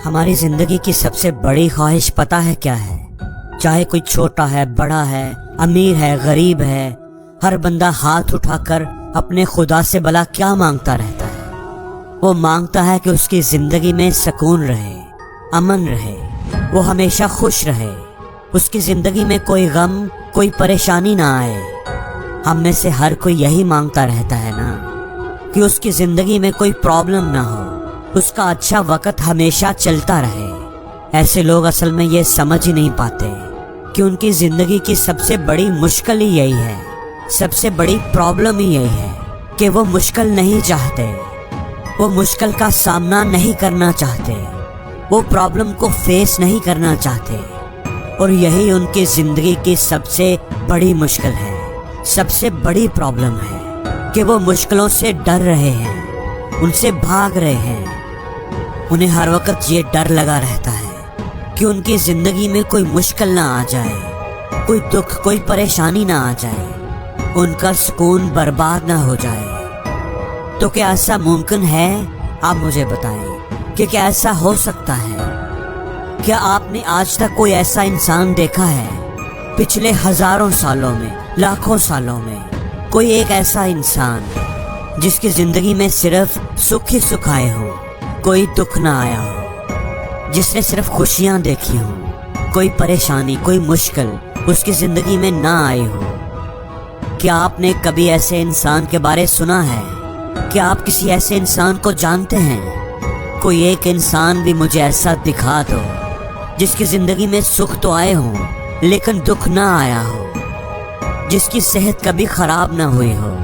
ہماری زندگی کی سب سے بڑی خواہش پتہ ہے کیا ہے؟ چاہے کوئی چھوٹا ہے، بڑا ہے، امیر ہے، غریب ہے، ہر بندہ ہاتھ اٹھا کر اپنے خدا سے بھلا کیا مانگتا رہتا ہے؟ وہ مانگتا ہے کہ اس کی زندگی میں سکون رہے، امن رہے، وہ ہمیشہ خوش رہے، اس کی زندگی میں کوئی غم، کوئی پریشانی نہ آئے۔ ہم میں سے ہر کوئی یہی مانگتا رہتا ہے نا، کہ اس کی زندگی میں کوئی پرابلم نہ ہو، اس کا اچھا وقت ہمیشہ چلتا رہے۔ ایسے لوگ اصل میں یہ سمجھ ہی نہیں پاتے کہ ان کی زندگی کی سب سے بڑی مشکل ہی یہی ہے، سب سے بڑی پرابلم ہی یہی ہے کہ وہ مشکل نہیں چاہتے، وہ مشکل کا سامنا نہیں کرنا چاہتے، وہ پرابلم کو فیس نہیں کرنا چاہتے، اور یہی ان کی زندگی کی سب سے بڑی مشکل ہے، سب سے بڑی پرابلم ہے کہ وہ مشکلوں سے ڈر رہے ہیں، ان سے بھاگ رہے ہیں۔ انہیں ہر وقت یہ ڈر لگا رہتا ہے کہ ان کی زندگی میں کوئی مشکل نہ آ جائے، کوئی دکھ، کوئی پریشانی نہ آ جائے، ان کا سکون برباد نہ ہو جائے۔ تو کیا ایسا ممکن ہے؟ آپ مجھے بتائیں کہ کیا ایسا ہو سکتا ہے؟ کیا آپ نے آج تک کوئی ایسا انسان دیکھا ہے پچھلے ہزاروں سالوں میں، لاکھوں سالوں میں، کوئی ایک ایسا انسان جس کی زندگی میں صرف سکھ ہی سکھ آئے ہوں، کوئی دکھ نہ آیا ہو، جس نے صرف خوشیاں دیکھی ہوں، کوئی پریشانی، کوئی مشکل اس کی زندگی میں نہ آئی ہو؟ کیا آپ نے کبھی ایسے انسان کے بارے سنا ہے؟ کیا آپ کسی ایسے انسان کو جانتے ہیں؟ کوئی ایک انسان بھی مجھے ایسا دکھا دو جس کی زندگی میں سکھ تو آئے ہوں لیکن دکھ نہ آیا ہو، جس کی صحت کبھی خراب نہ ہوئی ہو،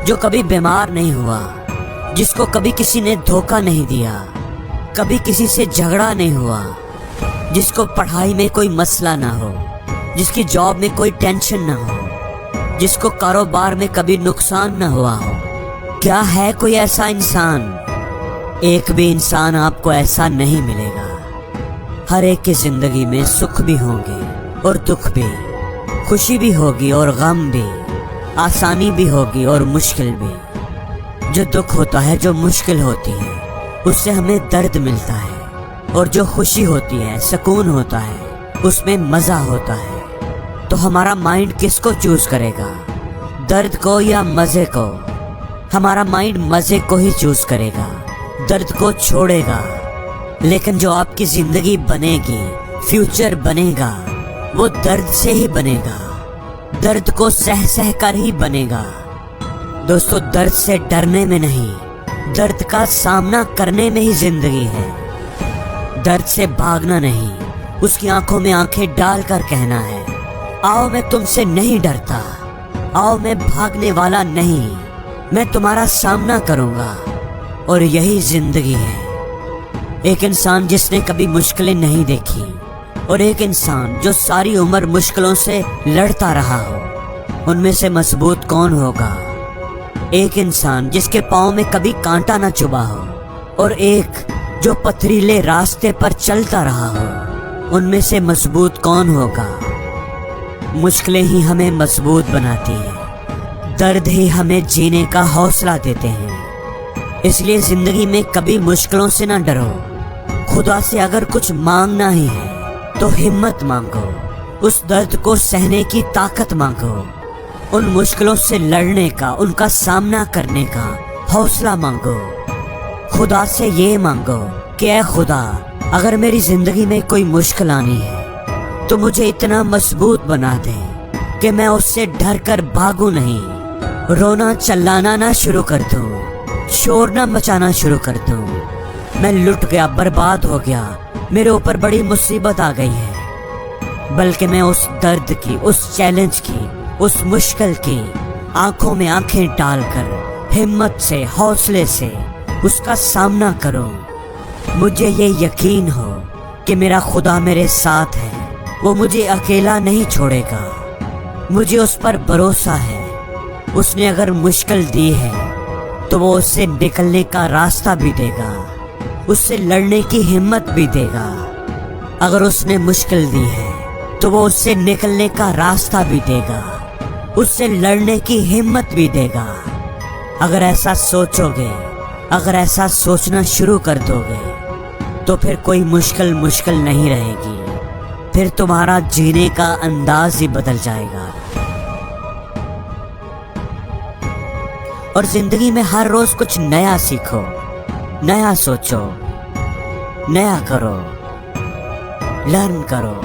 جو کبھی بیمار نہیں ہوا، جس کو کبھی کسی نے دھوکہ نہیں دیا، کبھی کسی سے جھگڑا نہیں ہوا، جس کو پڑھائی میں کوئی مسئلہ نہ ہو، جس کی جاب میں کوئی ٹینشن نہ ہو، جس کو کاروبار میں کبھی نقصان نہ ہوا ہو؟ کیا ہے کوئی ایسا انسان؟ ایک بھی انسان آپ کو ایسا نہیں ملے گا۔ ہر ایک کی زندگی میں سکھ بھی ہوں گے اور دکھ بھی، خوشی بھی ہوگی اور غم بھی، آسانی بھی ہوگی اور مشکل بھی۔ جو دکھ ہوتا ہے، جو مشکل ہوتی ہے، اس سے ہمیں درد ملتا ہے، اور جو خوشی ہوتی ہے، سکون ہوتا ہے، اس میں مزہ ہوتا ہے۔ تو ہمارا مائنڈ کس کو چوز کرے گا، درد کو یا مزے کو؟ ہمارا مائنڈ مزے کو ہی چوز کرے گا، درد کو چھوڑے گا۔ لیکن جو آپ کی زندگی بنے گی، فیوچر بنے گا، وہ درد سے ہی بنے گا، درد کو سہ سہ کر ہی بنے گا۔ دوستو، درد سے ڈرنے میں نہیں، درد کا سامنا کرنے میں ہی زندگی ہے۔ درد سے بھاگنا نہیں، اس کی آنکھوں میں آنکھیں ڈال کر کہنا ہے، آؤ میں تم سے نہیں ڈرتا، آؤ میں بھاگنے والا نہیں، میں تمہارا سامنا کروں گا، اور یہی زندگی ہے۔ ایک انسان جس نے کبھی مشکلیں نہیں دیکھی، اور ایک انسان جو ساری عمر مشکلوں سے لڑتا رہا ہو، ان میں سے مضبوط کون ہوگا؟ ایک انسان جس کے پاؤں میں کبھی کانٹا نہ چبھا ہو، اور ایک جو پتھریلے راستے پر چلتا رہا ہو، ان میں سے مضبوط کون ہوگا؟ مشکلیں ہی ہمیں مضبوط بناتی ہیں، درد ہی ہمیں جینے کا حوصلہ دیتے ہیں۔ اس لیے زندگی میں کبھی مشکلوں سے نہ ڈرو۔ خدا سے اگر کچھ مانگنا ہی ہے تو ہمت مانگو، اس درد کو سہنے کی طاقت مانگو، ان مشکلوں سے لڑنے کا، ان کا سامنا کرنے کا حوصلہ مانگو۔ خدا سے یہ مانگو کہ اے خدا، اگر میری زندگی میں کوئی مشکل آنی ہے تو مجھے اتنا مضبوط بنا دے کہ میں اس سے ڈر کر بھاگوں نہیں، رونا چلانا نہ شروع کر دوں، شور نہ مچانا شروع کر دوں۔ میں لٹ گیا، برباد ہو گیا، میرے اوپر بڑی مصیبت آ گئی ہے، بلکہ میں اس درد کی، اس چیلنج کی، اس مشکل کی آنکھوں میں آنکھیں ڈال کر ہمت سے، حوصلے سے اس کا سامنا کروں۔ مجھے یہ یقین ہو کہ میرا خدا میرے ساتھ ہے، وہ مجھے اکیلا نہیں چھوڑے گا، مجھے اس پر بھروسہ ہے۔ اس نے اگر مشکل دی ہے تو وہ اس سے نکلنے کا راستہ بھی دے گا، اس سے لڑنے کی ہمت بھی دے گا۔ اگر اس نے مشکل دی ہے تو وہ اس سے نکلنے کا راستہ بھی دے گا، اس سے لڑنے کی ہمت بھی دے گا۔ اگر ایسا سوچو گے، اگر ایسا سوچنا شروع کر دو گے تو پھر کوئی مشکل نہیں رہے گی، پھر تمہارا جینے کا انداز ہی بدل جائے گا۔ اور زندگی میں ہر روز کچھ نیا سیکھو، نیا سوچو، نیا کرو، لرن کرو۔